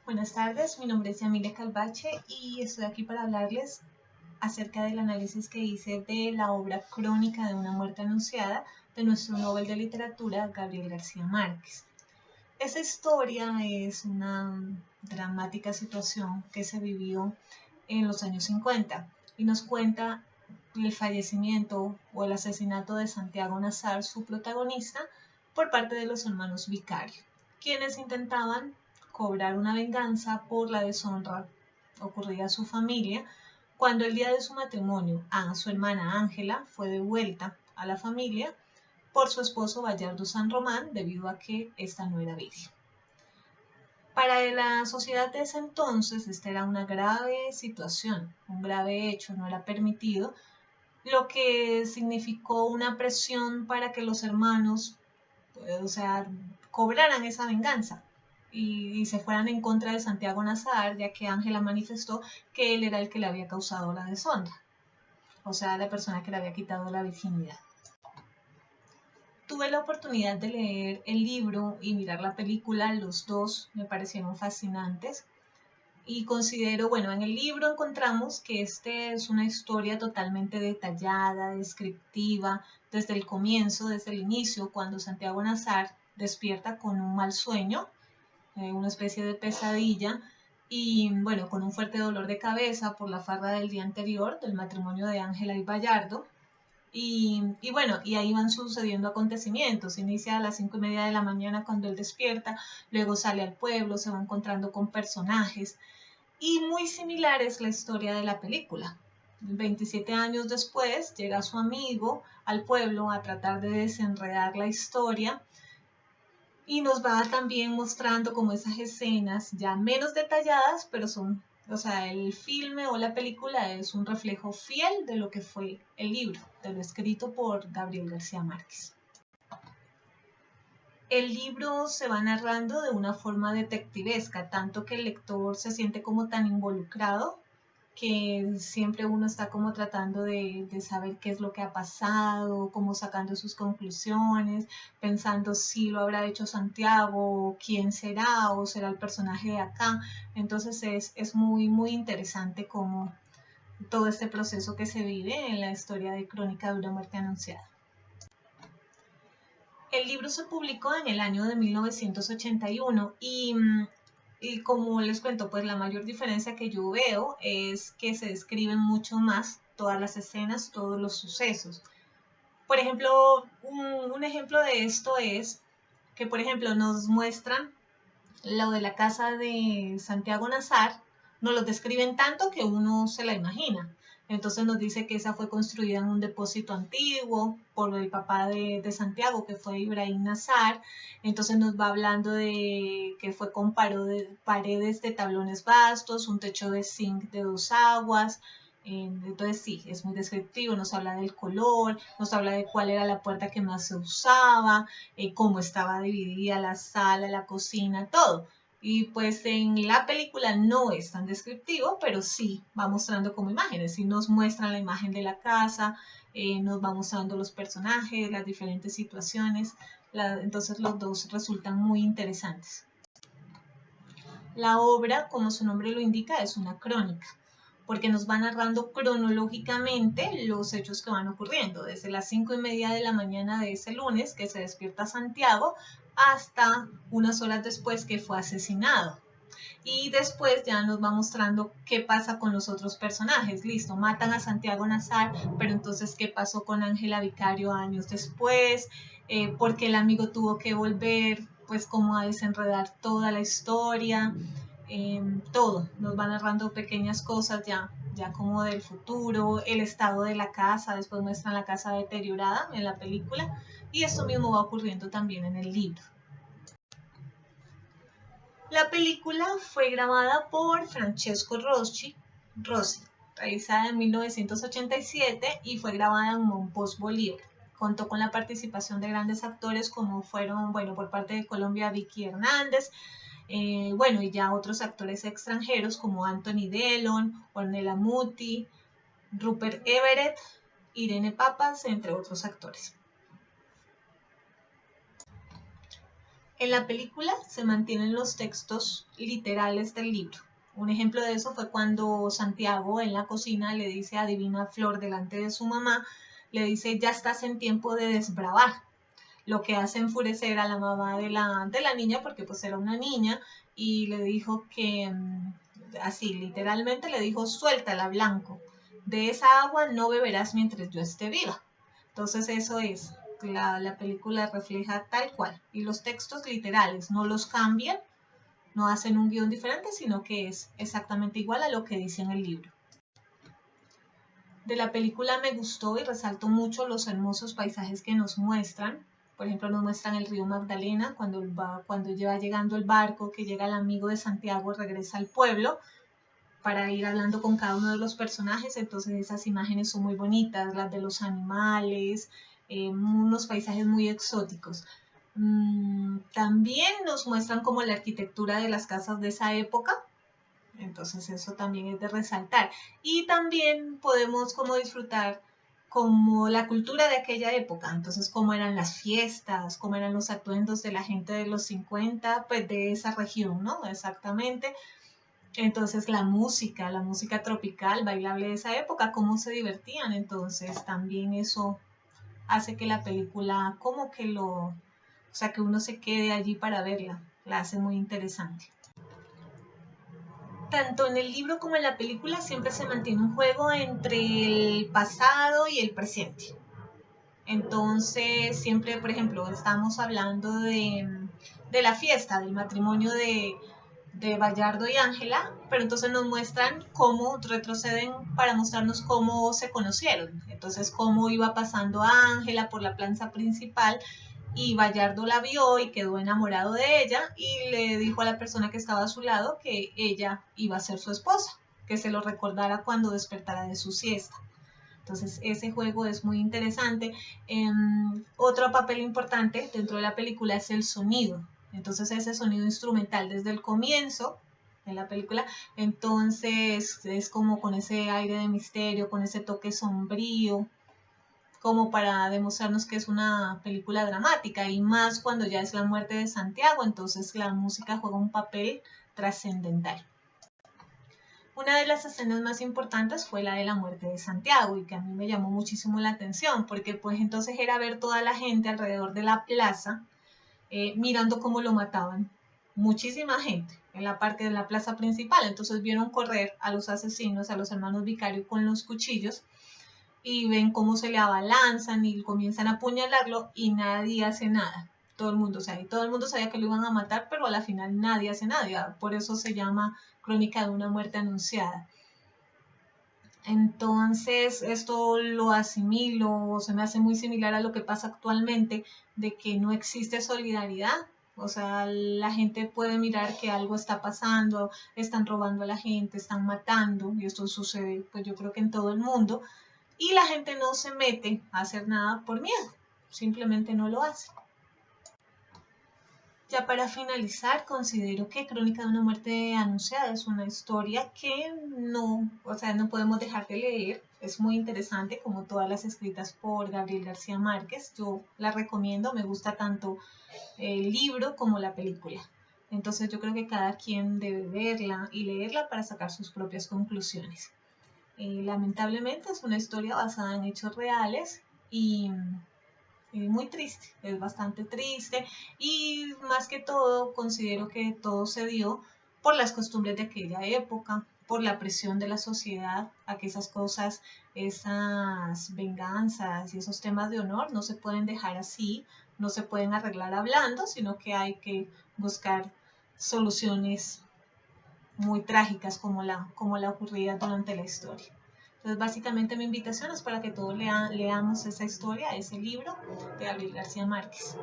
Buenas tardes, mi nombre es Yamile Calvache y estoy aquí para hablarles acerca del análisis que hice de la obra Crónica de una muerte anunciada de nuestro Nobel de Literatura, Gabriel García Márquez. Esa historia es una dramática situación que se vivió en los años 50 y nos cuenta el fallecimiento o el asesinato de Santiago Nazar, su protagonista, por parte de los hermanos Vicario, quienes intentaban cobrar una venganza por la deshonra ocurrida a su familia cuando el día de su matrimonio a su hermana Ángela fue devuelta a la familia por su esposo Bayardo San Román debido a que ésta no era virgen. Para la sociedad de ese entonces esta era una grave situación, un grave hecho, no era permitido, lo que significó una presión para que los hermanos, cobraran esa venganza y se fueran en contra de Santiago Nazar, ya que Ángela manifestó que él era el que le había causado la deshonra, o sea, la persona que le había quitado la virginidad. Tuve la oportunidad de leer el libro y mirar la película, los dos me parecieron fascinantes. Y considero, bueno, en el libro encontramos que este es una historia totalmente detallada, descriptiva, desde el comienzo, desde el inicio, cuando Santiago Nazar despierta con un mal sueño, una especie de pesadilla, y bueno, con un fuerte dolor de cabeza por la farra del día anterior, del matrimonio de Ángela y Bayardo. Y bueno, y ahí van sucediendo acontecimientos. Inicia a las 5:30 de la mañana cuando él despierta, luego sale al pueblo, se va encontrando con personajes. Y muy similar es la historia de la película. 27 años después llega su amigo al pueblo a tratar de desenredar la historia y nos va también mostrando como esas escenas ya menos detalladas, pero son, o sea, el filme o la película es un reflejo fiel de lo que fue el libro, de lo escrito por Gabriel García Márquez. El libro se va narrando de una forma detectivesca, tanto que el lector se siente como tan involucrado que siempre uno está como tratando de saber qué es lo que ha pasado, como sacando sus conclusiones, pensando si lo habrá hecho Santiago, quién será o será el personaje de acá. Entonces es muy, muy interesante como todo este proceso que se vive en la historia de Crónica de una muerte anunciada. El libro se publicó en el año de 1981 y como les cuento, pues la mayor diferencia que yo veo es que se describen mucho más todas las escenas, todos los sucesos. Por ejemplo, un ejemplo de esto es que, por ejemplo, nos muestran lo de la casa de Santiago Nazar, nos lo describen tanto que uno se la imagina. Entonces nos dice que esa fue construida en un depósito antiguo por el papá de Santiago, que fue Ibrahim Nazar. Entonces nos va hablando de que fue con paredes de tablones vastos, un techo de zinc de 2 aguas. Entonces sí, es muy descriptivo, nos habla del color, nos habla de cuál era la puerta que más se usaba, cómo estaba dividida la sala, la cocina, todo. Y pues en la película no es tan descriptivo, pero sí va mostrando como imágenes, sí nos muestran la imagen de la casa, nos va mostrando los personajes, las diferentes situaciones, entonces los dos resultan muy interesantes. La obra, como su nombre lo indica, es una crónica, porque nos va narrando cronológicamente los hechos que van ocurriendo, desde las 5:30 de la mañana de ese lunes que se despierta Santiago hasta unas horas después que fue asesinado. Y después ya nos va mostrando qué pasa con los otros personajes. Listo, matan a Santiago Nazar, pero entonces qué pasó con Ángela Vicario años después, porque el amigo tuvo que volver, pues como a desenredar toda la historia. Todo, nos va narrando pequeñas cosas ya como del futuro, el estado de la casa, después muestran la casa deteriorada en la película y esto mismo va ocurriendo también en el libro. La película fue grabada por Francesco Rossi, realizada en 1987 y fue grabada en Monpós, Bolívar. Contó con la participación de grandes actores como fueron, bueno, por parte de Colombia, Vicky Hernández, bueno, y ya otros actores extranjeros como Anthony Dellon, Ornella Muti, Rupert Everett, Irene Papas, entre otros actores. En la película se mantienen los textos literales del libro. Un ejemplo de eso fue cuando Santiago en la cocina le dice a Divina Flor delante de su mamá, le dice, ya estás en tiempo de desbravar, lo que hace enfurecer a la mamá de la niña, porque pues era una niña, y le dijo que, así literalmente le dijo, suéltala, Blanco, de esa agua no beberás mientras yo esté viva. Entonces eso es, la película refleja tal cual, y los textos literales no los cambian, no hacen un guión diferente, sino que es exactamente igual a lo que dice en el libro. De la película me gustó y resaltó mucho los hermosos paisajes que nos muestran. Por ejemplo, nos muestran el río Magdalena cuando lleva llegando el barco, que llega el amigo de Santiago, regresa al pueblo para ir hablando con cada uno de los personajes. Entonces esas imágenes son muy bonitas, las de los animales, unos paisajes muy exóticos. También nos muestran como la arquitectura de las casas de esa época, entonces eso también es de resaltar. Y también podemos como disfrutar como la cultura de aquella época, entonces cómo eran las fiestas, cómo eran los atuendos de la gente de los 50, pues de esa región, ¿no? Exactamente. Entonces la música tropical, bailable de esa época, cómo se divertían, entonces también eso hace que la película como que o sea, que uno se quede allí para verla, la hace muy interesante. Tanto en el libro como en la película siempre se mantiene un juego entre el pasado y el presente. Entonces, siempre, por ejemplo, estamos hablando de la fiesta, del matrimonio de Bayardo y Ángela, pero entonces nos muestran cómo retroceden para mostrarnos cómo se conocieron. Entonces, cómo iba pasando Ángela por la plaza principal y Bayardo la vio y quedó enamorado de ella y le dijo a la persona que estaba a su lado que ella iba a ser su esposa, que se lo recordara cuando despertara de su siesta. Entonces ese juego es muy interesante. Otro papel importante dentro de la película es el sonido. Entonces ese sonido instrumental desde el comienzo de la película, entonces es como con ese aire de misterio, con ese toque sombrío, como para demostrarnos que es una película dramática, y más cuando ya es la muerte de Santiago, entonces la música juega un papel trascendental. Una de las escenas más importantes fue la de la muerte de Santiago y que a mí me llamó muchísimo la atención porque pues entonces era ver toda la gente alrededor de la plaza mirando cómo lo mataban. Muchísima gente en la parte de la plaza principal, entonces vieron correr a los asesinos, a los hermanos Vicario con los cuchillos y ven cómo se le abalanzan y comienzan a apuñalarlo y nadie hace nada. Todo el mundo sabe, todo el mundo sabía que lo iban a matar, pero a la final nadie hace nada. Por eso se llama Crónica de una muerte anunciada. Entonces esto lo asimilo, se me hace muy similar a lo que pasa actualmente, de que no existe solidaridad. O sea, la gente puede mirar que algo está pasando, están robando a la gente, están matando, y esto sucede, pues yo creo que en todo el mundo, y la gente no se mete a hacer nada por miedo, simplemente no lo hace. Ya para finalizar, considero que Crónica de una muerte anunciada es una historia que no, o sea, no podemos dejar de leer. Es muy interesante, como todas las escritas por Gabriel García Márquez. Yo la recomiendo, me gusta tanto el libro como la película. Entonces yo creo que cada quien debe verla y leerla para sacar sus propias conclusiones. Lamentablemente es una historia basada en hechos reales y muy triste, es bastante triste, y más que todo considero que todo se dio por las costumbres de aquella época, por la presión de la sociedad a que esas cosas, esas venganzas y esos temas de honor no se pueden dejar así, no se pueden arreglar hablando, sino que hay que buscar soluciones muy trágicas como la ocurrida durante la historia. Entonces, básicamente mi invitación es para que todos leamos esa historia, ese libro de Gabriel García Márquez.